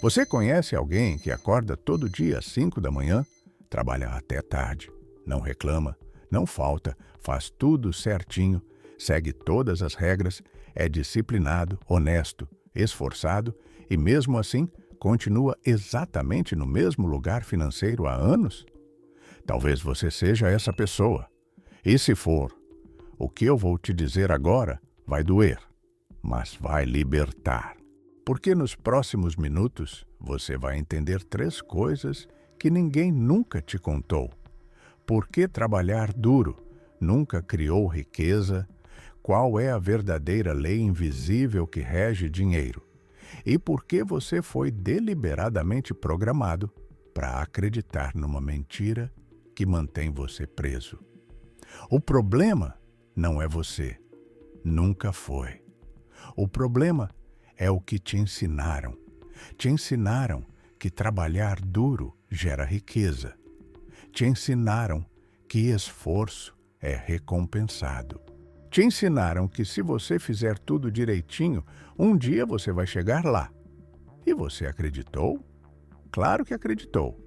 Você conhece alguém que acorda todo dia às 5 da manhã, trabalha até tarde, não reclama, não falta, faz tudo certinho, segue todas as regras, é disciplinado, honesto, esforçado e, mesmo assim, continua exatamente no mesmo lugar financeiro há anos? Talvez você seja essa pessoa. E se for, o que eu vou te dizer agora vai doer, mas vai libertar. Porque nos próximos minutos você vai entender 3 coisas que ninguém nunca te contou. Por que trabalhar duro nunca criou riqueza? Qual é a verdadeira lei invisível que rege dinheiro? E por que você foi deliberadamente programado para acreditar numa mentira que mantém você preso? O problema não é você. Nunca foi. O problema é o que te ensinaram. Te ensinaram que trabalhar duro gera riqueza. Te ensinaram que esforço é recompensado. Te ensinaram que se você fizer tudo direitinho, um dia você vai chegar lá. E você acreditou? Claro que acreditou.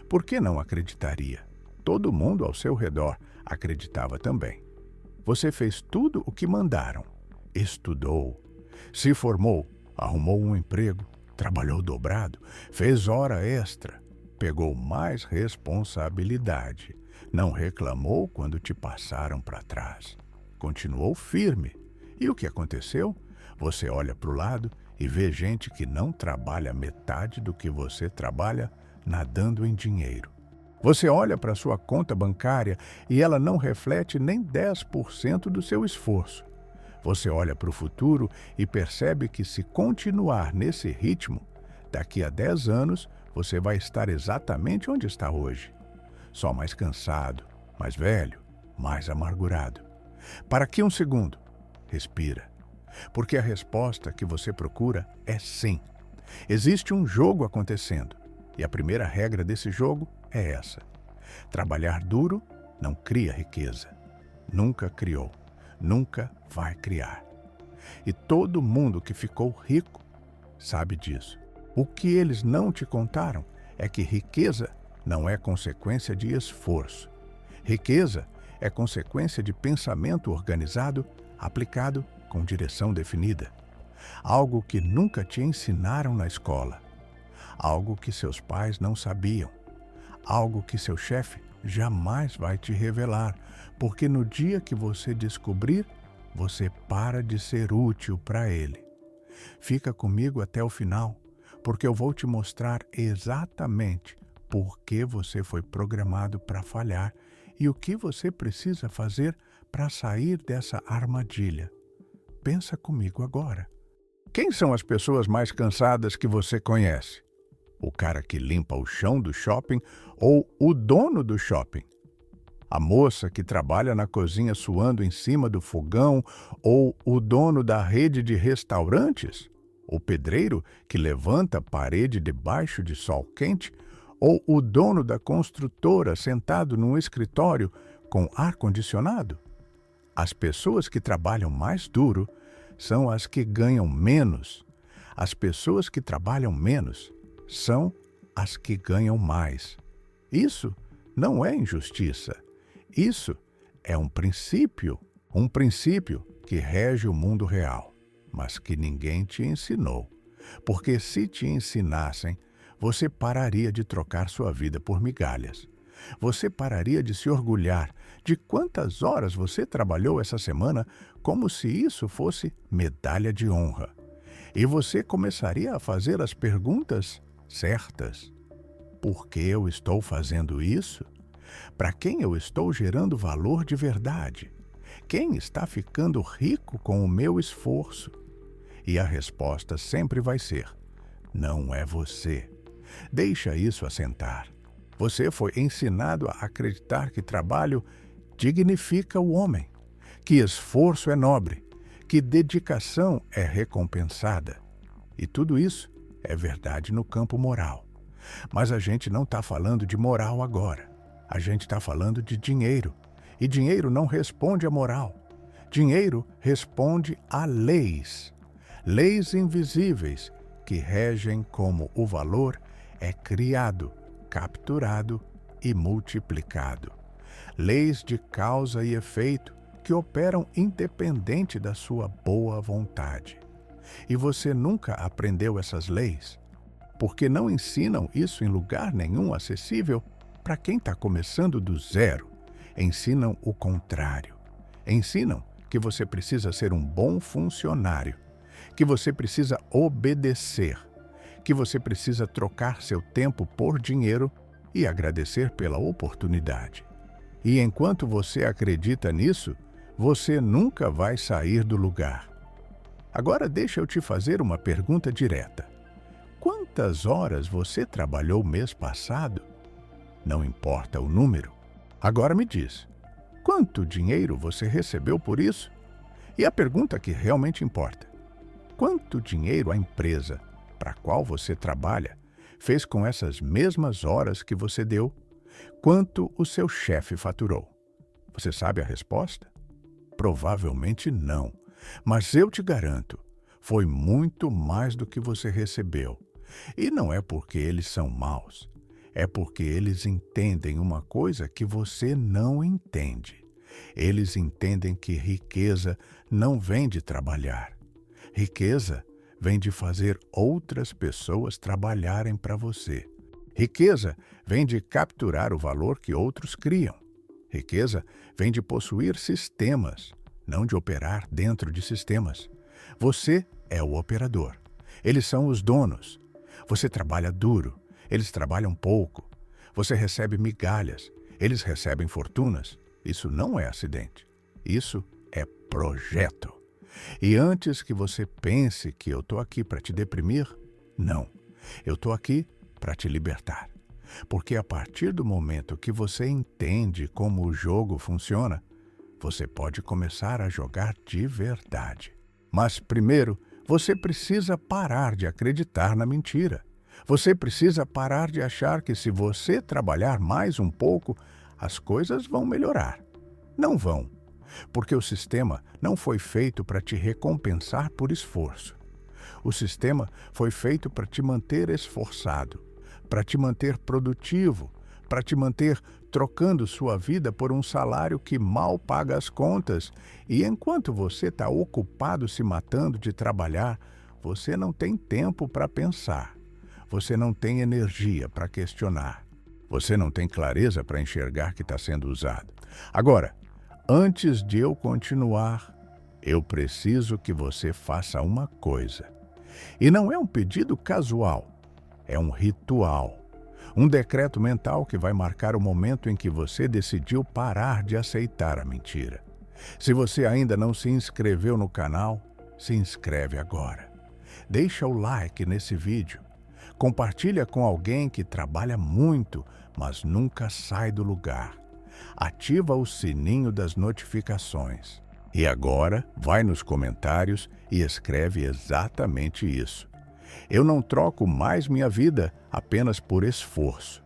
Por que não acreditaria? Todo mundo ao seu redor acreditava também. Você fez tudo o que mandaram. Estudou, se formou, arrumou um emprego, trabalhou dobrado, fez hora extra, pegou mais responsabilidade, não reclamou quando te passaram para trás. Continuou firme. E o que aconteceu? Você olha para o lado e vê gente que não trabalha metade do que você trabalha nadando em dinheiro. Você olha para sua conta bancária e ela não reflete nem 10% do seu esforço. Você olha para o futuro e percebe que, se continuar nesse ritmo, daqui a 10 anos você vai estar exatamente onde está hoje. Só mais cansado, mais velho, mais amargurado. Para aqui um segundo. Respira. Porque a resposta que você procura é sim. Existe um jogo acontecendo. E a primeira regra desse jogo é essa: trabalhar duro não cria riqueza. Nunca criou. Nunca vai criar. E todo mundo que ficou rico sabe disso. O que eles não te contaram é que riqueza não é consequência de esforço. Riqueza é consequência de pensamento organizado, aplicado com direção definida. Algo que nunca te ensinaram na escola. Algo que seus pais não sabiam. Algo que seu chefe jamais vai te revelar, porque no dia que você descobrir, você para de ser útil para ele. Fica comigo até o final, porque eu vou te mostrar exatamente por que você foi programado para falhar e o que você precisa fazer para sair dessa armadilha. Pensa comigo agora. Quem são as pessoas mais cansadas que você conhece? O cara que limpa o chão do shopping ou o dono do shopping? A moça que trabalha na cozinha suando em cima do fogão ou o dono da rede de restaurantes? O pedreiro que levanta a parede debaixo de sol quente? Ou o dono da construtora sentado num escritório com ar-condicionado? As pessoas que trabalham mais duro são as que ganham menos. As pessoas que trabalham menos são as que ganham mais. Isso não é injustiça. Isso é um princípio que rege o mundo real, mas que ninguém te ensinou. Porque se te ensinassem, você pararia de trocar sua vida por migalhas. Você pararia de se orgulhar de quantas horas você trabalhou essa semana como se isso fosse medalha de honra. E você começaria a fazer as perguntas certas. Por que eu estou fazendo isso? Para quem eu estou gerando valor de verdade? Quem está ficando rico com o meu esforço? E a resposta sempre vai ser: não é você. Deixa isso assentar. Você foi ensinado a acreditar que trabalho dignifica o homem, que esforço é nobre, que dedicação é recompensada. E tudo isso é verdade no campo moral. Mas a gente não está falando de moral agora. A gente está falando de dinheiro. E dinheiro não responde à moral. Dinheiro responde a leis. Leis invisíveis que regem como o valor é criado, capturado e multiplicado. Leis de causa e efeito que operam independente da sua boa vontade. E você nunca aprendeu essas leis? Porque não ensinam isso em lugar nenhum acessível para quem está começando do zero. Ensinam o contrário. Ensinam que você precisa ser um bom funcionário, que você precisa obedecer, que você precisa trocar seu tempo por dinheiro e agradecer pela oportunidade. E enquanto você acredita nisso, você nunca vai sair do lugar. Agora deixa eu te fazer uma pergunta direta. Quantas horas você trabalhou mês passado? Não importa o número. Agora me diz, quanto dinheiro você recebeu por isso? E a pergunta que realmente importa, quanto dinheiro a empresa para a qual você trabalha fez com essas mesmas horas que você deu? Quanto o seu chefe faturou? Você sabe a resposta? Provavelmente não, mas eu te garanto, foi muito mais do que você recebeu. E não é porque eles são maus, é porque eles entendem uma coisa que você não entende. Eles entendem que riqueza não vem de trabalhar. Riqueza vem de fazer outras pessoas trabalharem para você. Riqueza vem de capturar o valor que outros criam. Riqueza vem de possuir sistemas, não de operar dentro de sistemas. Você é o operador. Eles são os donos. Você trabalha duro. Eles trabalham pouco. Você recebe migalhas. Eles recebem fortunas. Isso não é acidente. Isso é projeto. E antes que você pense que eu estou aqui para te deprimir, não. Eu estou aqui para te libertar. Porque a partir do momento que você entende como o jogo funciona, você pode começar a jogar de verdade. Mas primeiro, você precisa parar de acreditar na mentira. Você precisa parar de achar que se você trabalhar mais um pouco, as coisas vão melhorar. Não vão, porque o sistema não foi feito para te recompensar por esforço. O sistema foi feito para te manter esforçado, para te manter produtivo, para te manter trocando sua vida por um salário que mal paga as contas. E enquanto você está ocupado se matando de trabalhar, você não tem tempo para pensar. Você não tem energia para questionar. Você não tem clareza para enxergar que está sendo usado. Agora, antes de eu continuar, eu preciso que você faça uma coisa. E não é um pedido casual, é um ritual. Um decreto mental que vai marcar o momento em que você decidiu parar de aceitar a mentira. Se você ainda não se inscreveu no canal, se inscreve agora. Deixa o like nesse vídeo. Compartilha com alguém que trabalha muito, mas nunca sai do lugar. Ativa o sininho das notificações. E agora, vai nos comentários e escreve exatamente isso. Eu não troco mais minha vida apenas por esforço.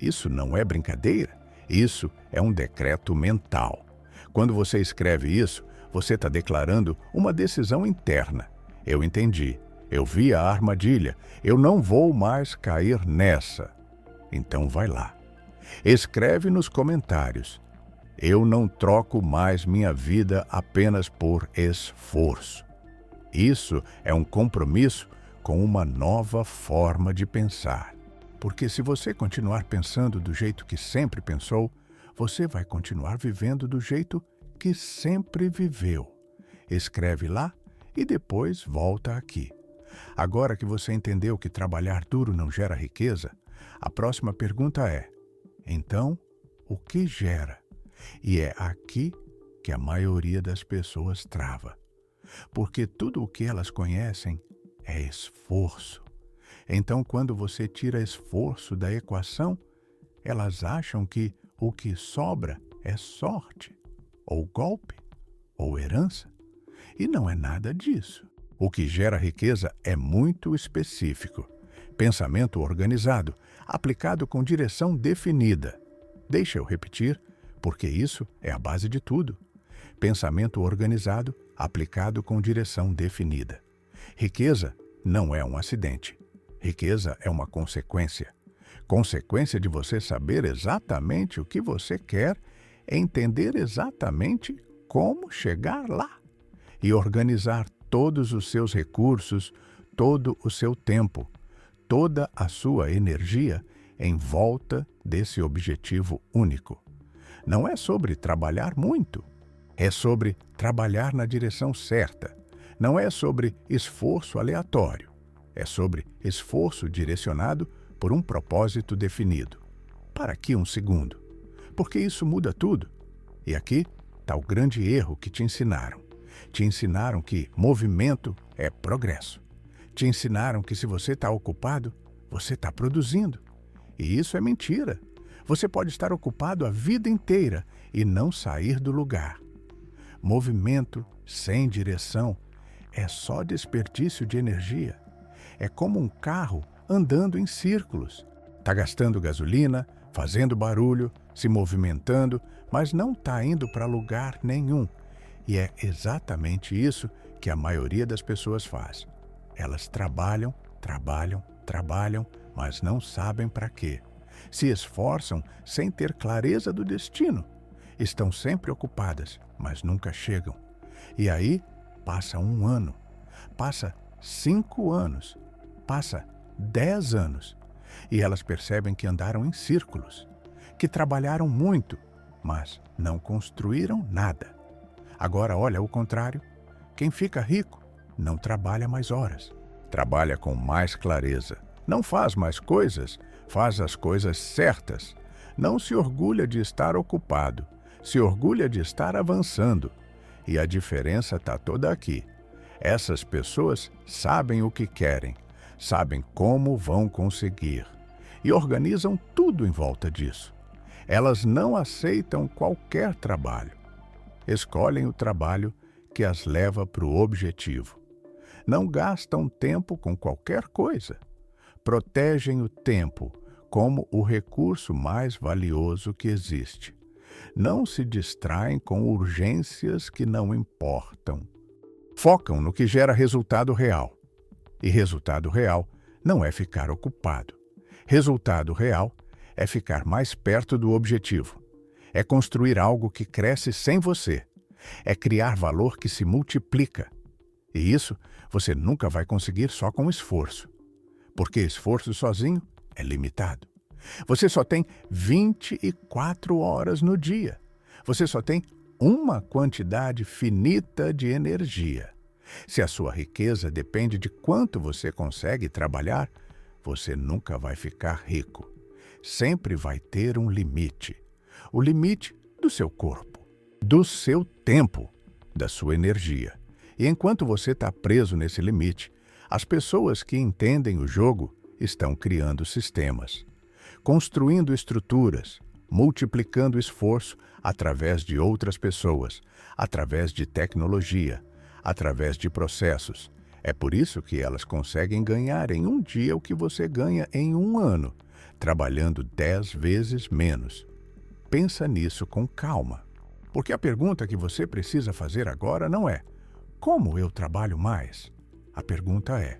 Isso não é brincadeira. Isso é um decreto mental. Quando você escreve isso, você está declarando uma decisão interna. Eu entendi. Eu vi a armadilha. Eu não vou mais cair nessa. Então vai lá. Escreve nos comentários. Eu não troco mais minha vida apenas por esforço. Isso é um compromisso com uma nova forma de pensar. Porque se você continuar pensando do jeito que sempre pensou, você vai continuar vivendo do jeito que sempre viveu. Escreve lá e depois volta aqui. Agora que você entendeu que trabalhar duro não gera riqueza, a próxima pergunta é: então, o que gera? E é aqui que a maioria das pessoas trava. Porque tudo o que elas conhecem é esforço. Então, quando você tira esforço da equação, elas acham que o que sobra é sorte, ou golpe, ou herança. E não é nada disso. O que gera riqueza é muito específico. Pensamento organizado, aplicado com direção definida. Deixa eu repetir, porque isso é a base de tudo. Pensamento organizado, aplicado com direção definida. Riqueza não é um acidente. Riqueza é uma consequência. Consequência de você saber exatamente o que você quer, entender exatamente como chegar lá e organizar todos os seus recursos, todo o seu tempo, toda a sua energia em volta desse objetivo único. Não é sobre trabalhar muito, é sobre trabalhar na direção certa. Não é sobre esforço aleatório, é sobre esforço direcionado por um propósito definido. Para aqui um segundo, porque isso muda tudo. E aqui está o grande erro que te ensinaram. Te ensinaram que movimento é progresso. Te ensinaram que se você está ocupado, você está produzindo. E isso é mentira. Você pode estar ocupado a vida inteira e não sair do lugar. Movimento sem direção é só desperdício de energia. É como um carro andando em círculos. Está gastando gasolina, fazendo barulho, se movimentando, mas não está indo para lugar nenhum. E é exatamente isso que a maioria das pessoas faz. Elas trabalham, mas não sabem para quê. Se esforçam sem ter clareza do destino. Estão sempre ocupadas, mas nunca chegam. E aí passa 1 ano, passa 5 anos, passa 10 anos. E elas percebem que andaram em círculos, que trabalharam muito, mas não construíram nada. Agora olha o contrário. Quem fica rico não trabalha mais horas. Trabalha com mais clareza. Não faz mais coisas, faz as coisas certas. Não se orgulha de estar ocupado, se orgulha de estar avançando. E a diferença está toda aqui. Essas pessoas sabem o que querem, sabem como vão conseguir e organizam tudo em volta disso. Elas não aceitam qualquer trabalho. Escolhem o trabalho que as leva para o objetivo. Não gastam tempo com qualquer coisa. Protegem o tempo como o recurso mais valioso que existe. Não se distraem com urgências que não importam. Focam no que gera resultado real. E resultado real não é ficar ocupado. Resultado real é ficar mais perto do objetivo. É construir algo que cresce sem você. É criar valor que se multiplica. E isso você nunca vai conseguir só com esforço. Porque esforço sozinho é limitado. Você só tem 24 horas no dia. Você só tem uma quantidade finita de energia. Se a sua riqueza depende de quanto você consegue trabalhar, você nunca vai ficar rico. Sempre vai ter um limite. O limite do seu corpo, do seu tempo, da sua energia. E enquanto você está preso nesse limite, as pessoas que entendem o jogo estão criando sistemas, construindo estruturas, multiplicando esforço através de outras pessoas, através de tecnologia, através de processos. É por isso que elas conseguem ganhar em um dia o que você ganha em 1 ano, trabalhando 10 vezes menos. Pensa nisso com calma, porque a pergunta que você precisa fazer agora não é: como eu trabalho mais? A pergunta é: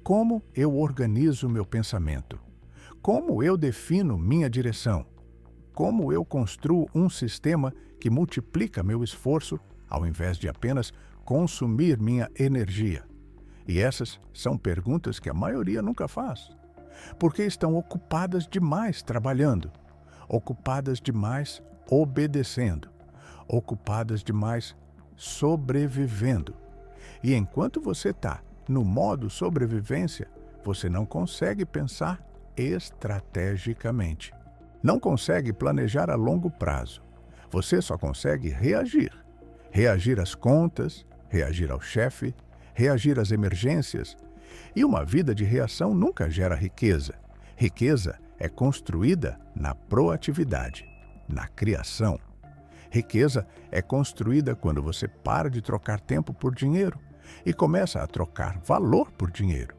como eu organizo meu pensamento? Como eu defino minha direção? Como eu construo um sistema que multiplica meu esforço ao invés de apenas consumir minha energia? E essas são perguntas que a maioria nunca faz, porque estão ocupadas demais trabalhando, ocupadas demais obedecendo, ocupadas demais sobrevivendo. E enquanto você está no modo sobrevivência, você não consegue pensar estrategicamente. Não consegue planejar a longo prazo. Você só consegue reagir. Reagir às contas, reagir ao chefe, reagir às emergências. E uma vida de reação nunca gera riqueza. Riqueza é construída na proatividade, na criação. Riqueza é construída quando você para de trocar tempo por dinheiro e começa a trocar valor por dinheiro.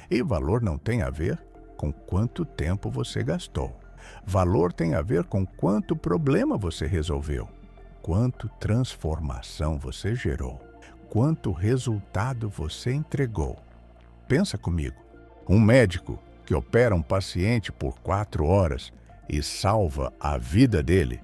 E valor não tem a ver com quanto tempo você gastou. Valor tem a ver com quanto problema você resolveu, quanto transformação você gerou, quanto resultado você entregou. Pensa comigo. Um médico que opera um paciente por 4 horas e salva a vida dele,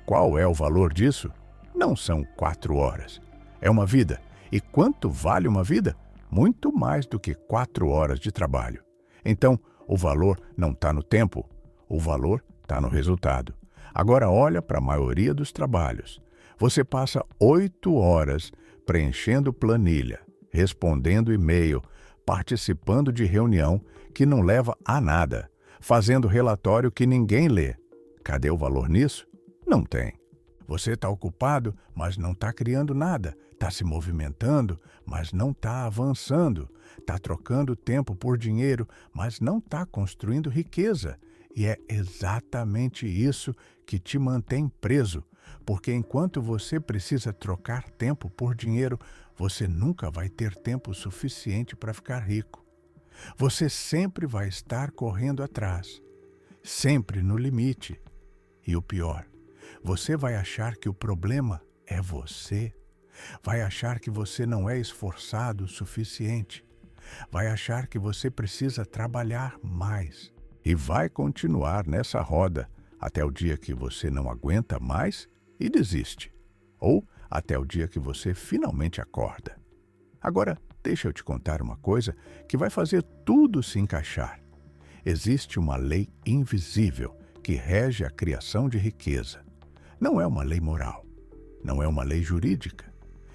qual é o valor disso? Não são 4 horas. É uma vida. E quanto vale uma vida? Muito mais do que 4 horas de trabalho. Então, o valor não está no tempo, o valor está no resultado. Agora olha para a maioria dos trabalhos. Você passa 8 horas preenchendo planilha, respondendo e-mail, participando de reunião que não leva a nada, fazendo relatório que ninguém lê. Cadê o valor nisso? Não tem. Você está ocupado, mas não está criando nada. Está se movimentando, mas não está avançando. Está trocando tempo por dinheiro, mas não está construindo riqueza. E é exatamente isso que te mantém preso. Porque enquanto você precisa trocar tempo por dinheiro, você nunca vai ter tempo suficiente para ficar rico. Você sempre vai estar correndo atrás, sempre no limite. E o pior, você vai achar que o problema é você. Vai achar que você não é esforçado o suficiente. Vai achar que você precisa trabalhar mais. E vai continuar nessa roda até o dia que você não aguenta mais e desiste. Ou até o dia que você finalmente acorda. Agora, deixa eu te contar uma coisa que vai fazer tudo se encaixar. Existe uma lei invisível que rege a criação de riqueza. Não é uma lei moral, não é uma lei jurídica,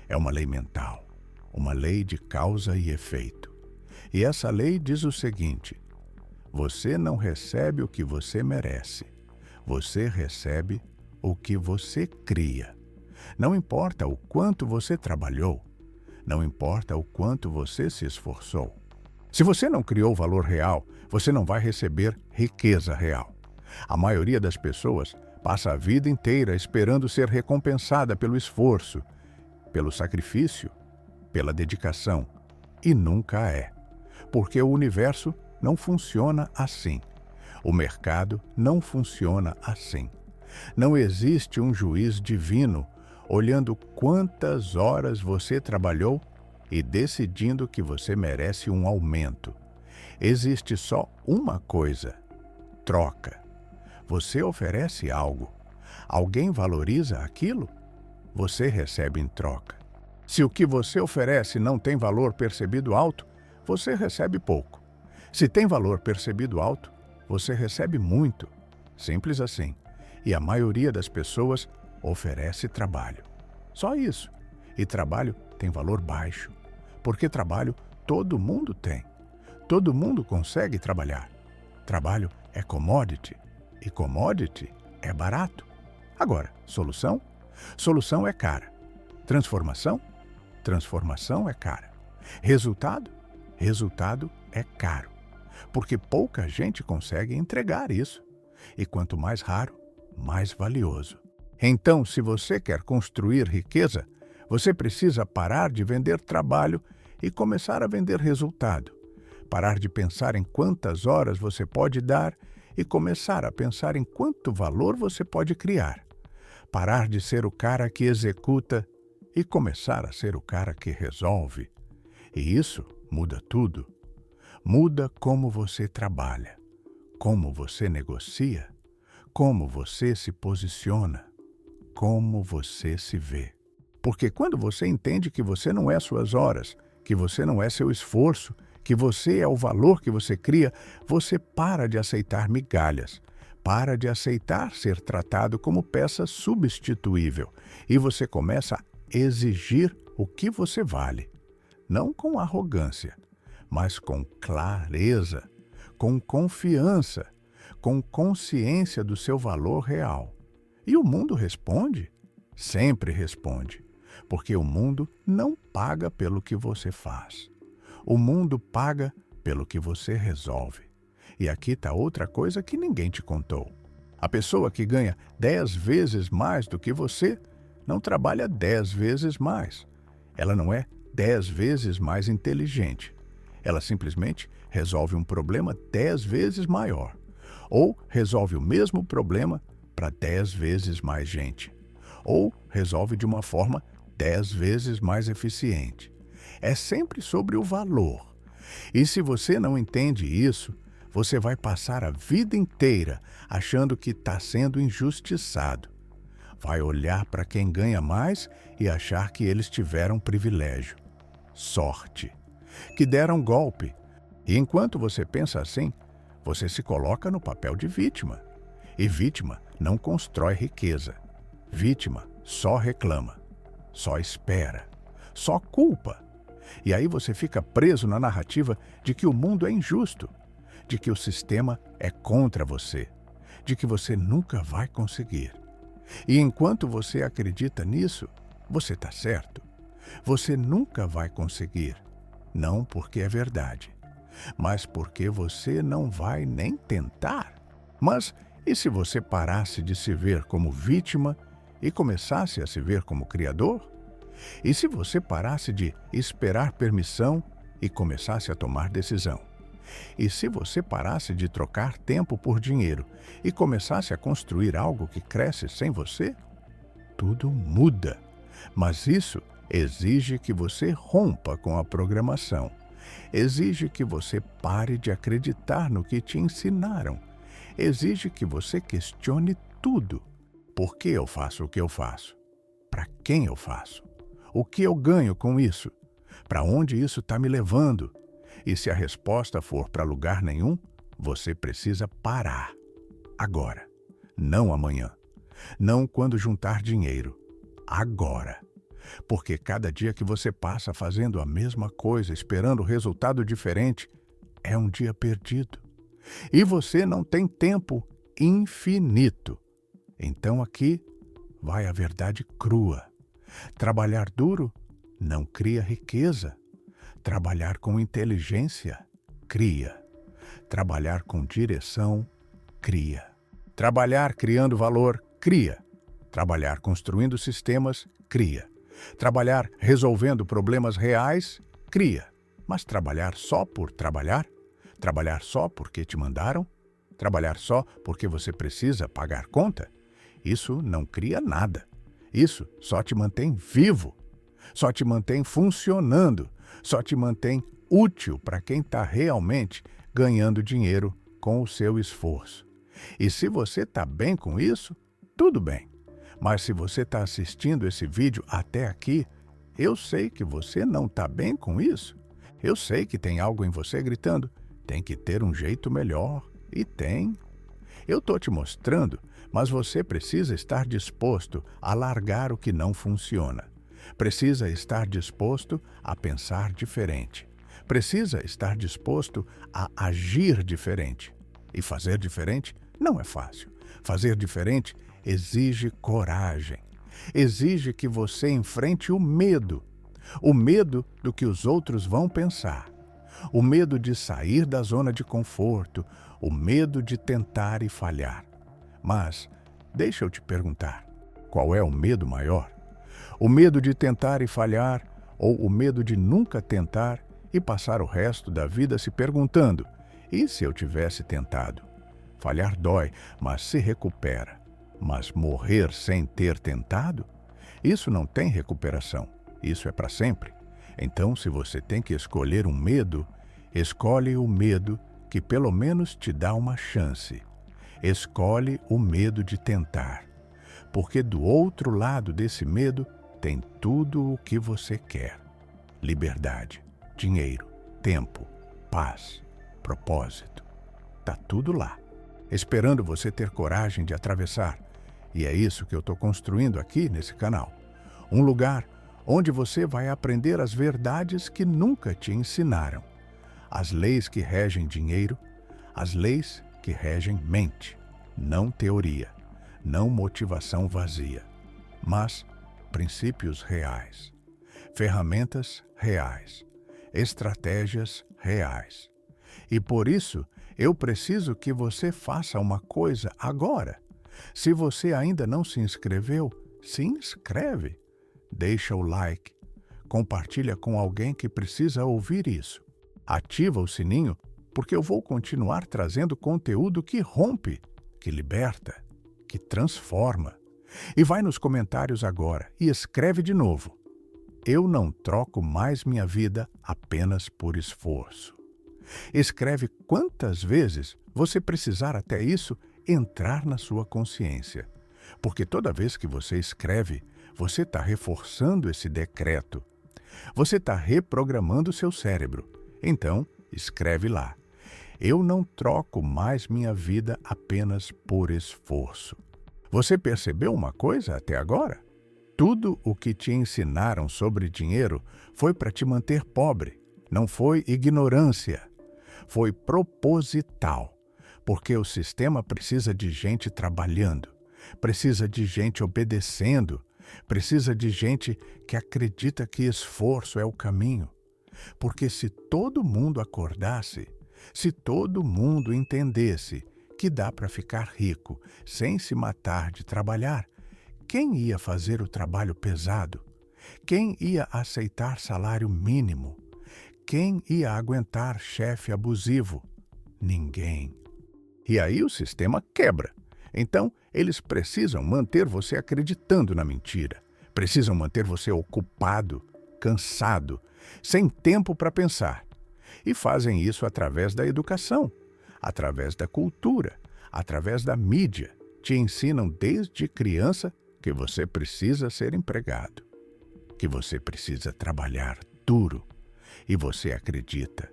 é uma lei mental, uma lei de causa e efeito. E essa lei diz o seguinte: você não recebe o que você merece, você recebe o que você cria. Não importa o quanto você trabalhou, não importa o quanto você se esforçou. Se você não criou valor real, você não vai receber riqueza real. A maioria das pessoas passa a vida inteira esperando ser recompensada pelo esforço, pelo sacrifício, pela dedicação, e nunca é. Porque o universo não funciona assim. O mercado não funciona assim. Não existe um juiz divino olhando quantas horas você trabalhou e decidindo que você merece um aumento. Existe só uma coisa: troca. Você oferece algo. Alguém valoriza aquilo? Você recebe em troca. Se o que você oferece não tem valor percebido alto, você recebe pouco. Se tem valor percebido alto, você recebe muito. Simples assim. E a maioria das pessoas oferece trabalho. Só isso. E trabalho tem valor baixo. Porque trabalho todo mundo tem. Todo mundo consegue trabalhar. Trabalho é commodity. E commodity é barato. Agora, solução? Solução é cara. Transformação? Transformação é cara. Resultado? Resultado é caro. Porque pouca gente consegue entregar isso. E quanto mais raro, mais valioso. Então, se você quer construir riqueza, você precisa parar de vender trabalho e começar a vender resultado. Parar de pensar em quantas horas você pode dar e começar a pensar em quanto valor você pode criar. Parar de ser o cara que executa e começar a ser o cara que resolve. E isso muda tudo. Muda como você trabalha, como você negocia, como você se posiciona, como você se vê. Porque quando você entende que você não é suas horas, que você não é seu esforço, que você é o valor que você cria, você para de aceitar migalhas, para de aceitar ser tratado como peça substituível e você começa a exigir o que você vale. Não com arrogância, mas com clareza, com confiança, com consciência do seu valor real. E o mundo responde, sempre responde, porque o mundo não paga pelo que você faz. O mundo paga pelo que você resolve. E aqui está outra coisa que ninguém te contou. A pessoa que ganha 10 vezes mais do que você não trabalha 10 vezes mais. Ela não é 10 vezes mais inteligente. Ela simplesmente resolve um problema 10 vezes maior. Ou resolve o mesmo problema para 10 vezes mais gente. Ou resolve de uma forma 10 vezes mais eficiente. É sempre sobre o valor. E se você não entende isso, você vai passar a vida inteira achando que está sendo injustiçado. Vai olhar para quem ganha mais e achar que eles tiveram privilégio, sorte, que deram golpe. E enquanto você pensa assim, você se coloca no papel de vítima. E vítima não constrói riqueza. Vítima só reclama, só espera, só culpa. E aí você fica preso na narrativa de que o mundo é injusto, de que o sistema é contra você, de que você nunca vai conseguir. E enquanto você acredita nisso, você está certo. Você nunca vai conseguir, não porque é verdade, mas porque você não vai nem tentar. Mas e se você parasse de se ver como vítima e começasse a se ver como criador? E se você parasse de esperar permissão e começasse a tomar decisão? E se você parasse de trocar tempo por dinheiro e começasse a construir algo que cresce sem você? Tudo muda. Mas isso exige que você rompa com a programação. Exige que você pare de acreditar no que te ensinaram. Exige que você questione tudo. Por que eu faço o que eu faço? Para quem eu faço? O que eu ganho com isso? Para onde isso está me levando? E se a resposta for para lugar nenhum, você precisa parar. Agora. Não amanhã. Não quando juntar dinheiro. Agora. Porque cada dia que você passa fazendo a mesma coisa, esperando resultado diferente, é um dia perdido. E você não tem tempo infinito. Então aqui vai a verdade crua. Trabalhar duro não cria riqueza. Trabalhar com inteligência cria. Trabalhar com direção cria. Trabalhar criando valor cria. Trabalhar construindo sistemas cria. Trabalhar resolvendo problemas reais cria. Mas trabalhar só por trabalhar? Trabalhar só porque te mandaram? Trabalhar só porque você precisa pagar conta? Isso não cria nada. Isso só te mantém vivo, só te mantém funcionando, só te mantém útil para quem está realmente ganhando dinheiro com o seu esforço. E se você está bem com isso, tudo bem. Mas se você está assistindo esse vídeo até aqui, eu sei que você não está bem com isso. Eu sei que tem algo em você gritando, tem que ter um jeito melhor. E tem. Eu estou te mostrando, mas você precisa estar disposto a largar o que não funciona. Precisa estar disposto a pensar diferente. Precisa estar disposto a agir diferente. E fazer diferente não é fácil. Fazer diferente exige coragem. Exige que você enfrente o medo. O medo do que os outros vão pensar. O medo de sair da zona de conforto. O medo de tentar e falhar. Mas, deixa eu te perguntar, qual é o medo maior? O medo de tentar e falhar ou o medo de nunca tentar e passar o resto da vida se perguntando, e se eu tivesse tentado? Falhar dói, mas se recupera. Mas morrer sem ter tentado? Isso não tem recuperação. Isso é para sempre. Então, se você tem que escolher um medo, escolhe o medo que pelo menos te dá uma chance. Escolhe o medo de tentar. Porque do outro lado desse medo tem tudo o que você quer. Liberdade, dinheiro, tempo, paz, propósito. Tá tudo lá, esperando você ter coragem de atravessar. E é isso que eu estou construindo aqui nesse canal. Um lugar onde você vai aprender as verdades que nunca te ensinaram. As leis que regem dinheiro, as leis que regem mente. Não teoria, não motivação vazia, mas princípios reais. Ferramentas reais. Estratégias reais. E por isso, eu preciso que você faça uma coisa agora. Se você ainda não se inscreveu, se inscreve. Deixa o like. Compartilha com alguém que precisa ouvir isso. Ativa o sininho, porque eu vou continuar trazendo conteúdo que rompe, que liberta, que transforma. E vai nos comentários agora e escreve de novo. Eu não troco mais minha vida apenas por esforço. Escreve quantas vezes você precisar até isso entrar na sua consciência. Porque toda vez que você escreve, você está reforçando esse decreto. Você está reprogramando seu cérebro. Então, escreve lá. Eu não troco mais minha vida apenas por esforço. Você percebeu uma coisa até agora? Tudo o que te ensinaram sobre dinheiro foi para te manter pobre. Não foi ignorância. Foi proposital. Porque o sistema precisa de gente trabalhando, precisa de gente obedecendo, precisa de gente que acredita que esforço é o caminho. Porque se todo mundo acordasse, se todo mundo entendesse que dá para ficar rico sem se matar de trabalhar, quem ia fazer o trabalho pesado? Quem ia aceitar salário mínimo? Quem ia aguentar chefe abusivo? Ninguém. E aí o sistema quebra. Então, eles precisam manter você acreditando na mentira. Precisam manter você ocupado, cansado, sem tempo para pensar. E fazem isso através da educação, através da cultura, através da mídia. Te ensinam desde criança que você precisa ser empregado, que você precisa trabalhar duro. E você acredita,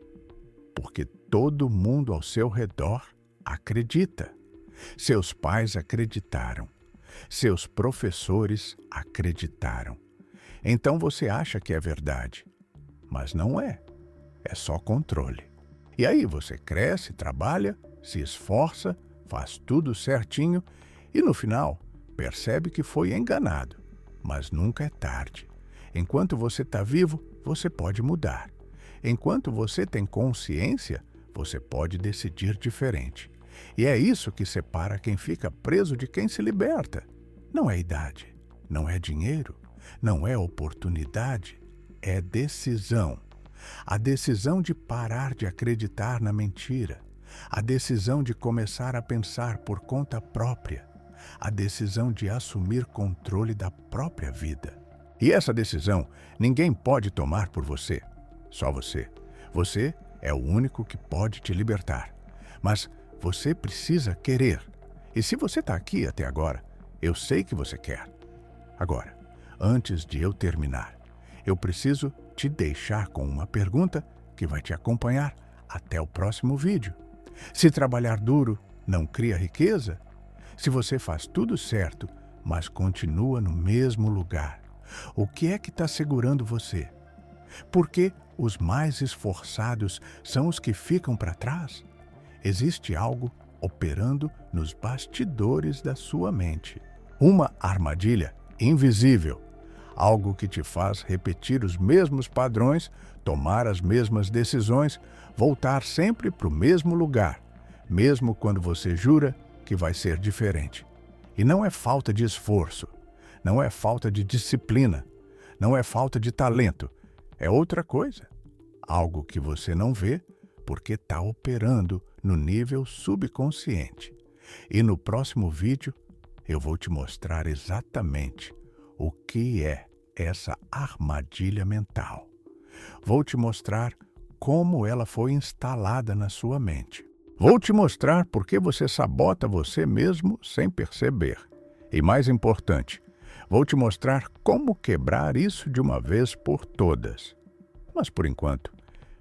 porque todo mundo ao seu redor acredita. Seus pais acreditaram. Seus professores acreditaram. Então você acha que é verdade, mas não é. É só controle. E aí você cresce, trabalha, se esforça, faz tudo certinho e no final percebe que foi enganado. Mas nunca é tarde. Enquanto você está vivo, você pode mudar. Enquanto você tem consciência, você pode decidir diferente. E é isso que separa quem fica preso de quem se liberta. Não é idade, não é dinheiro, não é oportunidade, é decisão. A decisão de parar de acreditar na mentira. A decisão de começar a pensar por conta própria. A decisão de assumir controle da própria vida. E essa decisão ninguém pode tomar por você. Só você. Você é o único que pode te libertar. Mas você precisa querer. E se você está aqui até agora, eu sei que você quer. Agora, antes de eu terminar, eu preciso te deixar com uma pergunta que vai te acompanhar até o próximo vídeo. Se trabalhar duro não cria riqueza? Se você faz tudo certo, mas continua no mesmo lugar, o que é que está segurando você? Por que os mais esforçados são os que ficam para trás? Existe algo operando nos bastidores da sua mente. Uma armadilha invisível. Algo que te faz repetir os mesmos padrões, tomar as mesmas decisões, voltar sempre para o mesmo lugar, mesmo quando você jura que vai ser diferente. E não é falta de esforço, não é falta de disciplina, não é falta de talento, é outra coisa. Algo que você não vê porque está operando no nível subconsciente. E no próximo vídeo eu vou te mostrar exatamente o que é essa armadilha mental. Vou te mostrar como ela foi instalada na sua mente. Vou te mostrar por que você sabota você mesmo sem perceber. E mais importante, vou te mostrar como quebrar isso de uma vez por todas. Mas por enquanto,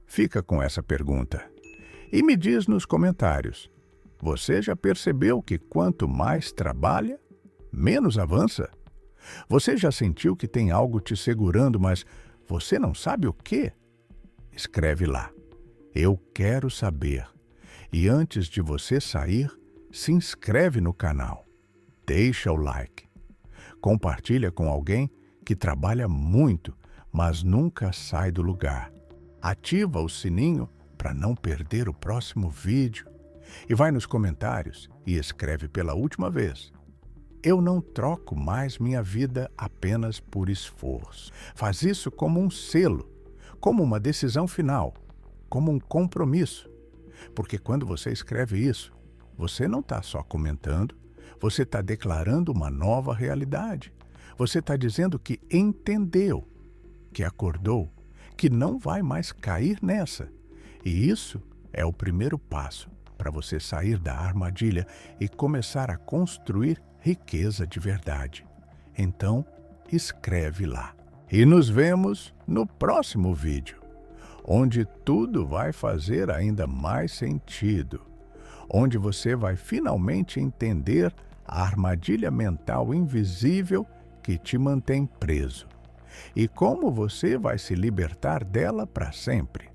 fica com essa pergunta. E me diz nos comentários, você já percebeu que quanto mais trabalha, menos avança? Você já sentiu que tem algo te segurando, mas você não sabe o quê? Escreve lá. Eu quero saber. E antes de você sair, se inscreve no canal. Deixa o like. Compartilha com alguém que trabalha muito, mas nunca sai do lugar. Ativa o sininho para não perder o próximo vídeo. E vai nos comentários e escreve pela última vez. Eu não troco mais minha vida apenas por esforço. Faz isso como um selo, como uma decisão final, como um compromisso. Porque quando você escreve isso, você não está só comentando, você está declarando uma nova realidade. Você está dizendo que entendeu, que acordou, que não vai mais cair nessa. E isso É o primeiro passo para você sair da armadilha e começar a construir riqueza de verdade. Então, escreve lá. E nos vemos no próximo vídeo, onde tudo vai fazer ainda mais sentido, onde você vai finalmente entender a armadilha mental invisível que te mantém preso e como você vai se libertar dela para sempre.